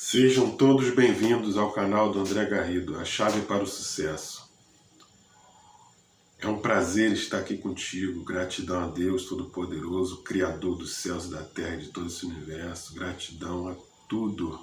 Sejam todos bem-vindos ao canal do André Garrido, a chave para o sucesso. É um prazer estar aqui contigo, gratidão a Deus Todo-Poderoso, Criador dos céus e da terra e de todo esse universo, gratidão a tudo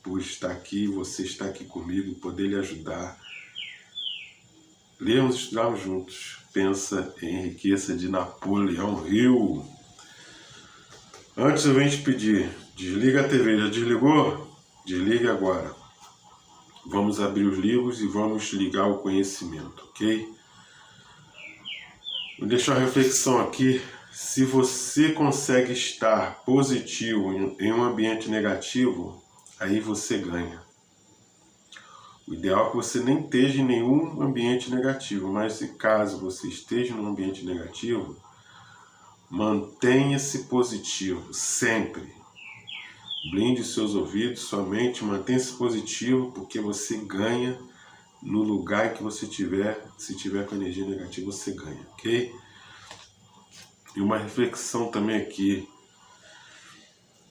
por estar aqui, você está aqui comigo e poder lhe ajudar. Lemos e estudamos juntos, Pensa em Riqueza de Napoleão Hill. Antes eu venho te pedir, desliga a TV, já desligou? Desligue agora. Vamos abrir os livros e vamos ligar o conhecimento, ok? Vou deixar uma reflexão aqui. Se você consegue estar positivo em um ambiente negativo, aí você ganha. O ideal é que você nem esteja em nenhum ambiente negativo, mas se caso você esteja num ambiente negativo, mantenha-se positivo, sempre. Blinde seus ouvidos, sua mente, mantenha-se positivo, porque você ganha no lugar em que você estiver. Se tiver com energia negativa, você ganha, ok? E uma reflexão também aqui.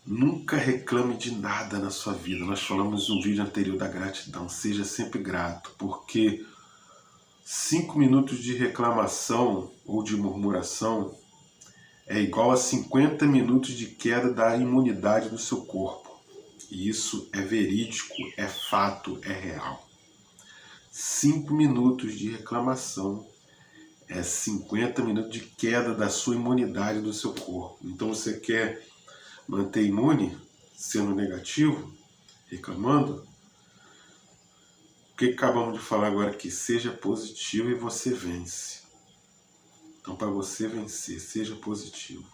Nunca reclame de nada na sua vida. Nós falamos no vídeo anterior da gratidão. Seja sempre grato, porque 5 minutos de reclamação ou de murmuração é igual a 50 minutos de queda da imunidade do seu corpo. E isso é verídico, é fato, é real. 5 minutos de reclamação é 50 minutos de queda da sua imunidade do seu corpo. Então você quer manter imune, sendo negativo, reclamando? O que acabamos de falar agora aqui? Seja positivo e você vence. Então, para você vencer, seja positivo.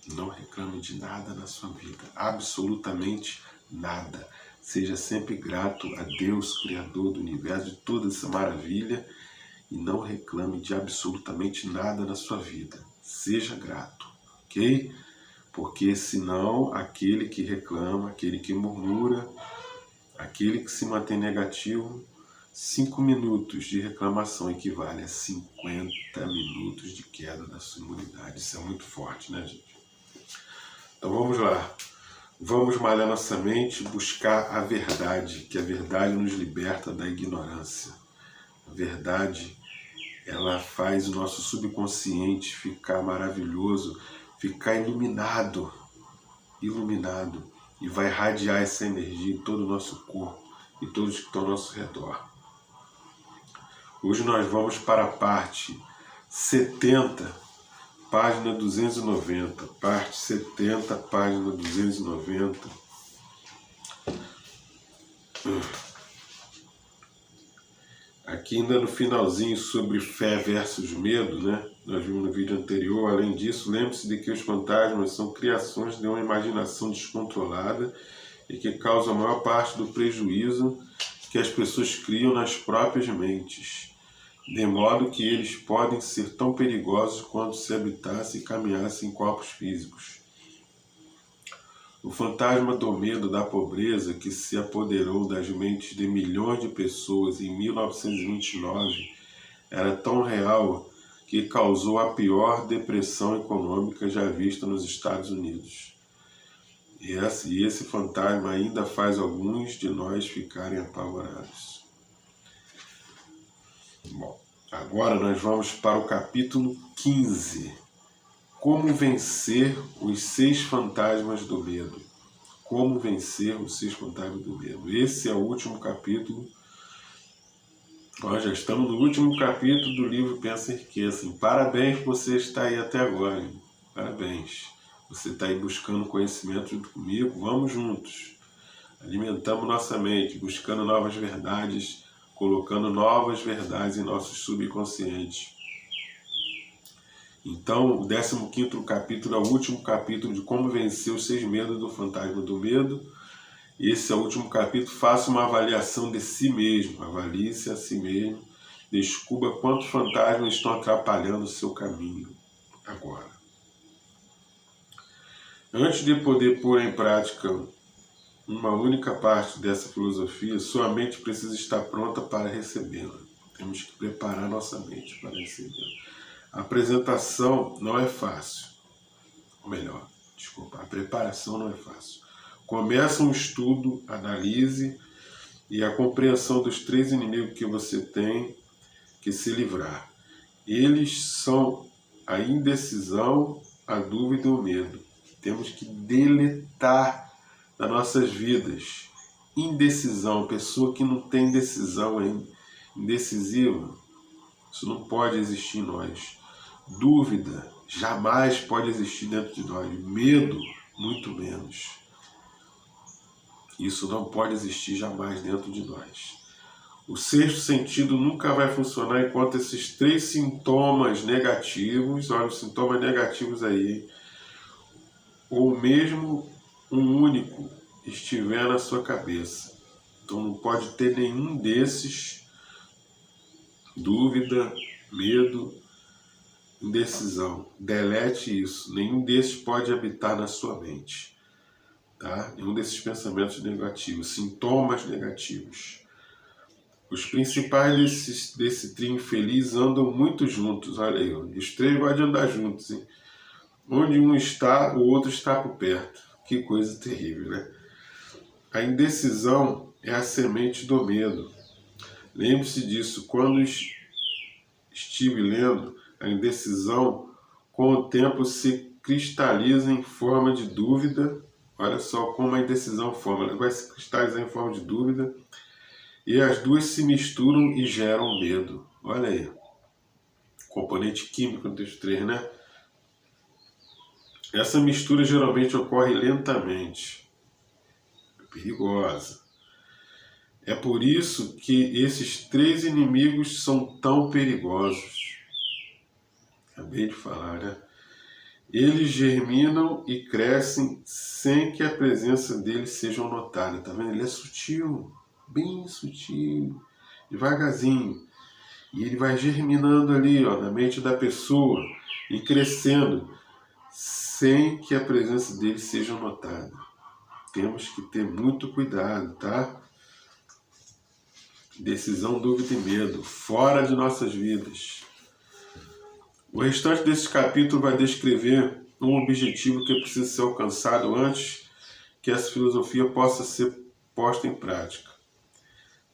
Não reclame de nada na sua vida, absolutamente nada. Seja sempre grato a Deus, Criador do universo, de toda essa maravilha, e não reclame de absolutamente nada na sua vida. Seja grato, ok? Porque senão aquele que reclama, aquele que murmura, aquele que se mantém negativo, 5 minutos de reclamação equivale a 50 minutos de queda da sua imunidade. Isso é muito forte, né, gente? Então vamos lá. Vamos malhar nossa mente, buscar a verdade, que a verdade nos liberta da ignorância. A verdade, ela faz o nosso subconsciente ficar maravilhoso, ficar iluminado, e vai irradiar essa energia em todo o nosso corpo e todos que estão ao nosso redor. Hoje nós vamos para a parte 70, página 290. Parte 70, página 290. Aqui ainda no finalzinho sobre fé versus medo, né? Nós vimos no vídeo anterior. Além disso, lembre-se de que os fantasmas são criações de uma imaginação descontrolada e que causam a maior parte do prejuízo que as pessoas criam nas próprias mentes, de modo que eles podem ser tão perigosos quanto se habitassem e caminhassem em corpos físicos. O fantasma do medo da pobreza que se apoderou das mentes de milhões de pessoas em 1929 era tão real que causou a pior depressão econômica já vista nos Estados Unidos. E esse fantasma ainda faz alguns de nós ficarem apavorados. Bom, agora nós vamos para o capítulo 15. Como vencer os 6 fantasmas do medo. Como vencer os 6 fantasmas do medo. Esse é o último capítulo. Nós já estamos no último capítulo do livro Pensa em Riqueza. Parabéns por você estar aí até agora. Hein? Parabéns. Você está aí buscando conhecimento junto comigo. Vamos juntos. Alimentamos nossa mente, buscando novas verdades, colocando novas verdades em nossos subconscientes. Então, o 15º capítulo é o último capítulo de como vencer os 6 medos do fantasma do medo. Esse é o último capítulo. Faça uma avaliação de si mesmo. Avalie-se a si mesmo. Descubra quantos fantasmas estão atrapalhando o seu caminho agora. Antes de poder pôr em prática uma única parte dessa filosofia, sua mente precisa estar pronta para recebê-la. Temos que preparar nossa mente para recebê-la. A apresentação não é fácil. Ou melhor, desculpa, a preparação não é fácil. Começa um estudo, analise e a compreensão dos 3 inimigos que você tem que se livrar. Eles são a indecisão, a dúvida e o medo. Temos que deletar das nossas vidas. Indecisão, pessoa que não tem decisão, é indecisiva. Isso não pode existir em nós. Dúvida jamais pode existir dentro de nós. Medo, muito menos. Isso não pode existir jamais dentro de nós. O 6º sentido nunca vai funcionar enquanto esses 3 sintomas negativos, olha os sintomas negativos aí, ou mesmo um único estiver na sua cabeça. Então não pode ter nenhum desses, dúvida, medo, indecisão. Delete isso, nenhum desses pode habitar na sua mente. Tá? Nenhum desses pensamentos negativos, sintomas negativos. Os principais desse trio infeliz andam muito juntos, olha aí. Os 3 gostam de andar juntos, hein? Onde um está, o outro está por perto. Que coisa terrível, né? A indecisão é a semente do medo. Lembre-se disso, quando estive lendo, a indecisão com o tempo se cristaliza em forma de dúvida. Olha só como a indecisão forma, ela vai se cristalizar em forma de dúvida. E as duas se misturam e geram medo. Olha aí. Componente químico dos 3, né? Essa mistura geralmente ocorre lentamente. É perigosa. É por isso que esses 3 inimigos são tão perigosos. Acabei de falar, né? Eles germinam e crescem sem que a presença deles seja notada. Tá vendo? Ele é sutil. Bem sutil, devagarzinho, e ele vai germinando ali, ó, na mente da pessoa e crescendo sem que a presença dele seja notada. Temos que ter muito cuidado, tá? Decisão, dúvida e medo, fora de nossas vidas. O restante desse capítulo vai descrever um objetivo que precisa ser alcançado antes que essa filosofia possa ser posta em prática.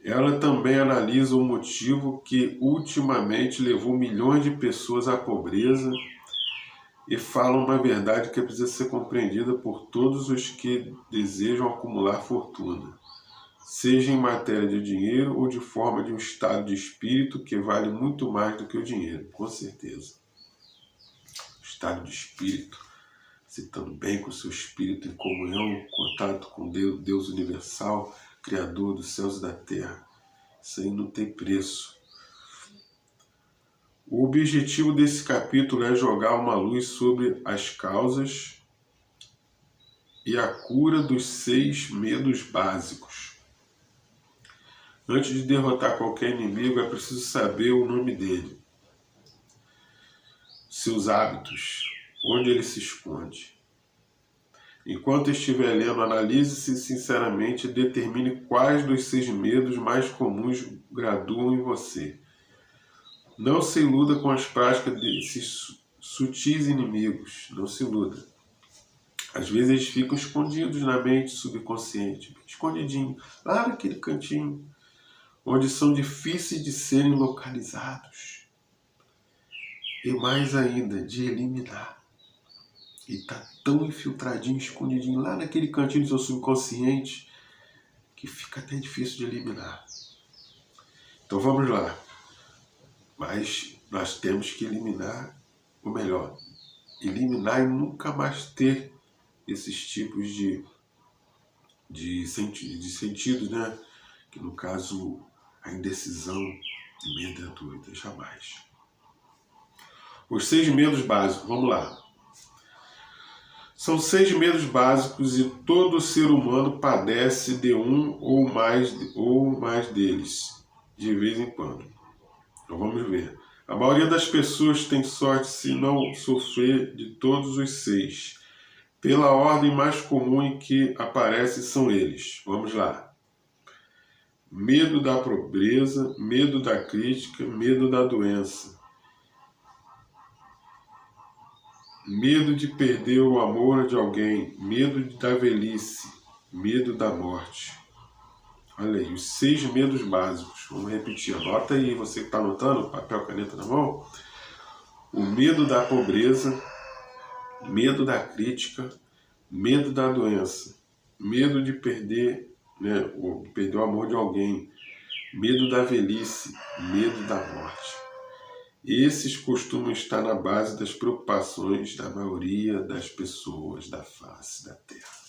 Ela também analisa o motivo que ultimamente levou milhões de pessoas à pobreza e fala uma verdade que precisa ser compreendida por todos os que desejam acumular fortuna, seja em matéria de dinheiro ou de forma de um estado de espírito que vale muito mais do que o dinheiro, com certeza. O estado de espírito, você estando bem com o seu espírito em comunhão, em contato com Deus universal, Criador dos céus e da terra. Isso aí não tem preço. O objetivo desse capítulo é jogar uma luz sobre as causas e a cura dos 6 medos básicos. Antes de derrotar qualquer inimigo, é preciso saber o nome dele, seus hábitos, onde ele se esconde. Enquanto estiver lendo, analise-se sinceramente e determine quais dos 6 medos mais comuns graduam em você. Não se iluda com as práticas desses sutis inimigos. Não se iluda. Às vezes eles ficam escondidos na mente subconsciente, escondidinho, lá naquele cantinho, onde são difíceis de serem localizados. E mais ainda, de eliminar. E está tão infiltradinho, escondidinho lá naquele cantinho do seu subconsciente que fica até difícil de eliminar. Então vamos lá. Mas nós temos que eliminar, ou melhor, eliminar e nunca mais ter esses tipos de sentidos, né? Que no caso a indecisão, o medo e a dúvida, jamais. Os 6 medos básicos, vamos lá. São 6 medos básicos e todo ser humano padece de um ou mais deles, de vez em quando. Então vamos ver. A maioria das pessoas tem sorte se não sofrer de todos os 6. Pela ordem mais comum em que aparecem são eles. Vamos lá. Medo da pobreza, medo da crítica, medo da doença. Medo de perder o amor de alguém, medo da velhice, Medo da morte. Olha aí, os 6 medos básicos. Vamos repetir, anota aí, você que está anotando, papel, caneta na mão. O medo da pobreza, medo da crítica, medo da doença, medo de perder, perder o amor de alguém, medo da velhice, medo da morte. Esses costumam estar na base das preocupações da maioria das pessoas da face da Terra.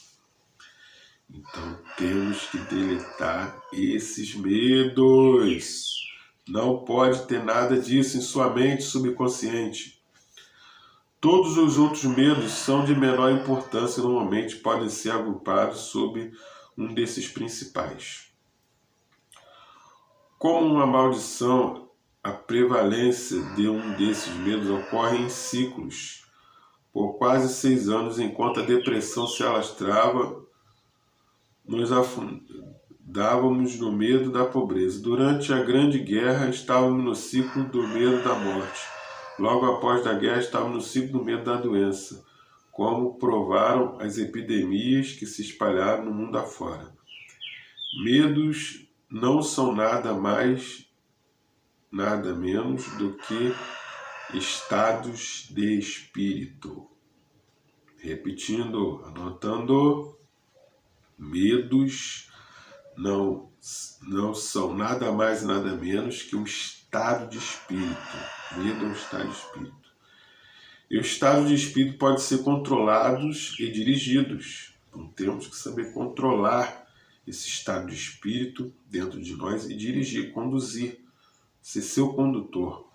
Então temos que deletar esses medos. Não pode ter nada disso em sua mente subconsciente. Todos os outros medos são de menor importância e normalmente podem ser agrupados sob um desses principais. Como uma maldição, a prevalência de um desses medos ocorre em ciclos, por quase 6 anos, enquanto a depressão se alastrava, nos afundávamos no medo da pobreza. Durante a Grande Guerra, estávamos no ciclo do medo da morte. Logo após a guerra, estávamos no ciclo do medo da doença, como provaram as epidemias que se espalharam no mundo afora. Medos não são nada mais, nada menos do que estados de espírito. Repetindo, anotando, medos não são nada mais, nada menos que um estado de espírito. Medo é um estado de espírito. E o estado de espírito pode ser controlados e dirigidos. Então temos que saber controlar esse estado de espírito dentro de nós e dirigir, conduzir, ser seu condutor.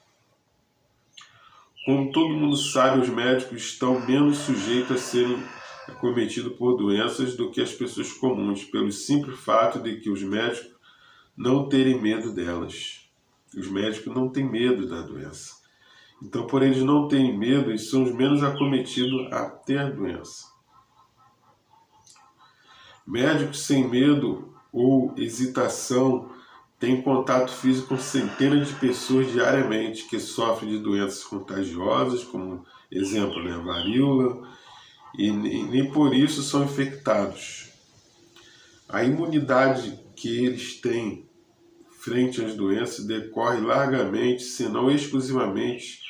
Como todo mundo sabe, os médicos estão menos sujeitos a serem acometidos por doenças do que as pessoas comuns, pelo simples fato de que os médicos não terem medo delas. Os médicos não têm medo da doença. Então, por eles não terem medo, eles são os menos acometidos a ter a doença. Médicos sem medo ou hesitação têm contato físico com centenas de pessoas diariamente que sofrem de doenças contagiosas, como exemplo, a varíola, e nem por isso são infectados. A imunidade que eles têm frente às doenças decorre largamente, se não exclusivamente,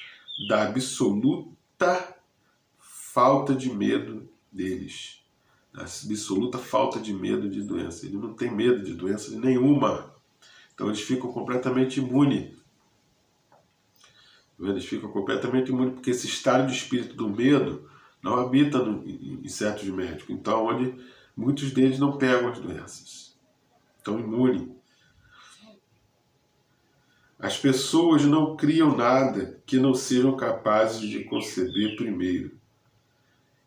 da absoluta falta de medo deles. Da absoluta falta de medo de doença. Ele não tem medo de doença nenhuma. Então eles ficam completamente imunes. Eles ficam completamente imunes, porque esse estado de espírito do medo não habita em certos médicos. Então, onde muitos deles não pegam as doenças. Estão imunes. As pessoas não criam nada que não sejam capazes de conceber primeiro.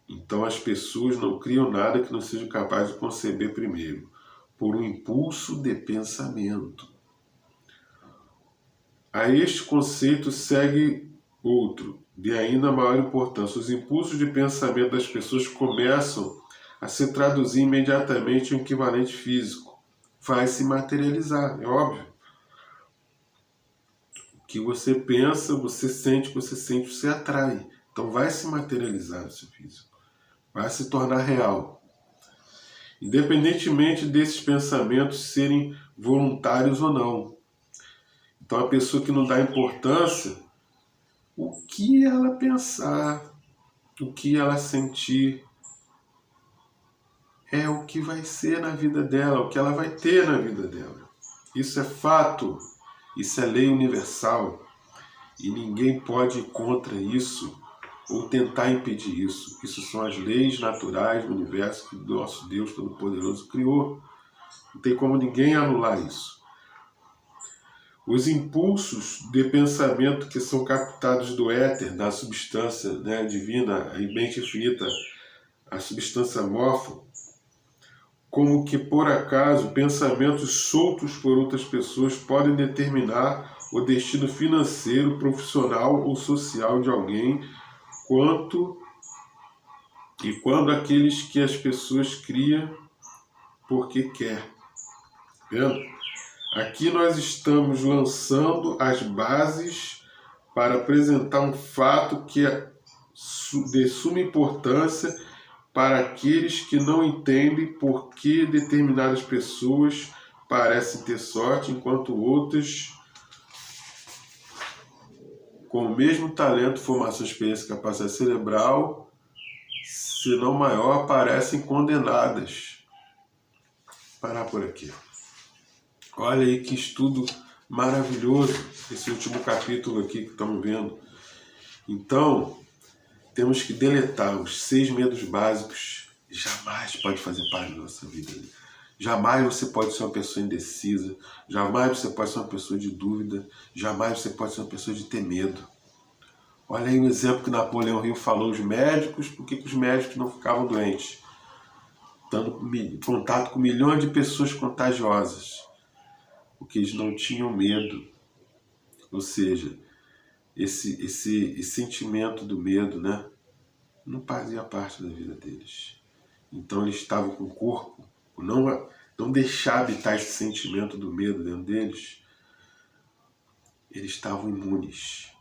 Então as pessoas não criam nada que não sejam capazes de conceber primeiro, por um impulso de pensamento. A este conceito segue outro, de ainda maior importância. Os impulsos de pensamento das pessoas começam a se traduzir imediatamente em um equivalente físico. Vai se materializar, é óbvio. O que você pensa, você sente, você atrai. Então vai se materializar no seu físico. Vai se tornar real. Independentemente desses pensamentos serem voluntários ou não. Então a pessoa que não dá importância, o que ela pensar, o que ela sentir, é o que vai ser na vida dela, o que ela vai ter na vida dela. Isso é fato, isso é lei universal. E ninguém pode ir contra isso ou tentar impedir isso. Isso são as leis naturais do universo que o nosso Deus Todo-Poderoso criou. Não tem como ninguém anular isso. Os impulsos de pensamento que são captados do éter, da substância divina, a mente infinita, a substância amorfa, como que por acaso pensamentos soltos por outras pessoas podem determinar o destino financeiro, profissional ou social de alguém, quando aqueles que as pessoas criam porque quer. Vendo? Aqui nós estamos lançando as bases para apresentar um fato que é de suma importância para aqueles que não entendem por que determinadas pessoas parecem ter sorte, enquanto outras, com o mesmo talento, formação, experiência e capacidade cerebral, se não maior, parecem condenadas. Parar por aqui. Olha aí que estudo maravilhoso, esse último capítulo aqui que estamos vendo. Então, temos que deletar os 6 medos básicos. Jamais pode fazer parte da nossa vida. Jamais você pode ser uma pessoa indecisa. Jamais você pode ser uma pessoa de dúvida. Jamais você pode ser uma pessoa de ter medo. Olha aí o exemplo que Napoleão Hill falou, os médicos, por que os médicos não ficavam doentes? Dando contato com milhões de pessoas contagiosas. Porque eles não tinham medo. Ou seja, esse sentimento do medo, né, não fazia parte da vida deles. Então eles estavam com o corpo, não deixar habitar esse sentimento do medo dentro deles, eles estavam imunes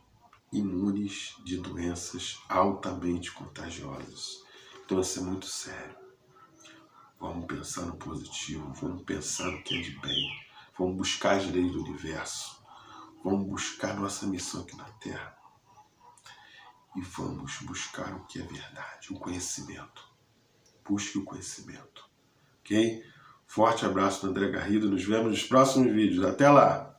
de doenças altamente contagiosas. Então isso é muito sério. Vamos pensar no positivo, vamos pensar no que é de bem, vamos buscar as leis do universo, vamos buscar nossa missão aqui na Terra e vamos buscar o que é verdade, o conhecimento. Busque o conhecimento, ok? Forte abraço do André Garrido, nos vemos nos próximos vídeos. Até lá!